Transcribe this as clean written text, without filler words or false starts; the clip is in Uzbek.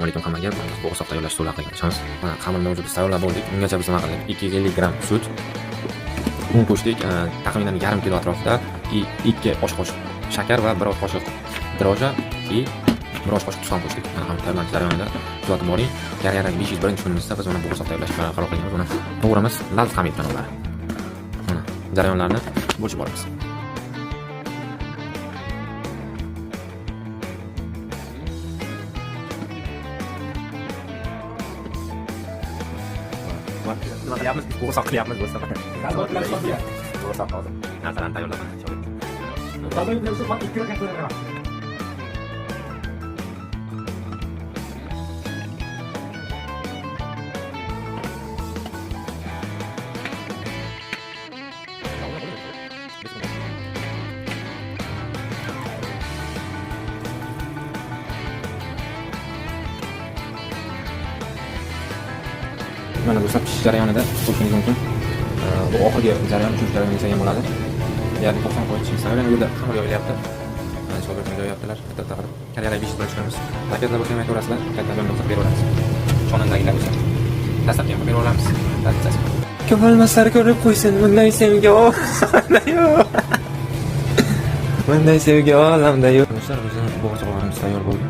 Lekin hammaga bo'g'irsoq tayyorlash usulini aqlga mana xamirni o'zimiz tayyorlab bo'ldik. Ungacha biz nima qildik? 250 gramm sut, un qo'shdik, taxminan yarim kilo atrofida, 2 osh qoshiq shakar va 1 osh qoshiq droja и 1 osh qoshiq tuz ham qo'shdik. Mana ham tayyorlanish jarayonida kuzatib boring. Yarayrak 501 kunimizda biz mana bo'g'irsoq tayyorlashga qaror qilganmiz. Mana to'g'rimiz laz hamid kanallari. Mana jarayonlarni bo'lishib boramiz. Nima qilyapmiz? Bo'g'irsoq qilyapmiz do'stlar. Bo'g'irsoq hozir narsalarni tayyorlaman. Mana do'stlar pishish jarayonida qo'shishingiz mumkin. Bu oxirgi jarayon, uchinchi jarayon desak ham bo'ladi. Ya'ni 90 foiz pishishni aynan yo'lda xamir yoyilyapti. Mana shogirdlar yoyaptilar. Katta qilib kariyalik pishib turishimiz. Paketlab o'tmay ko'rasizlar. Katta bilan to'xtab beraveramiz. Chonandagilar bo'lsa. Dastlabki ham beraveramiz. Ko'rolmaslar ko'rib qo'ysin bunday sevgi olamda yo'q. Bunday sevgi olamda yo'q. Do'stlar, bizning bo'g'irsoqlarimiz tayyor bo'ldi.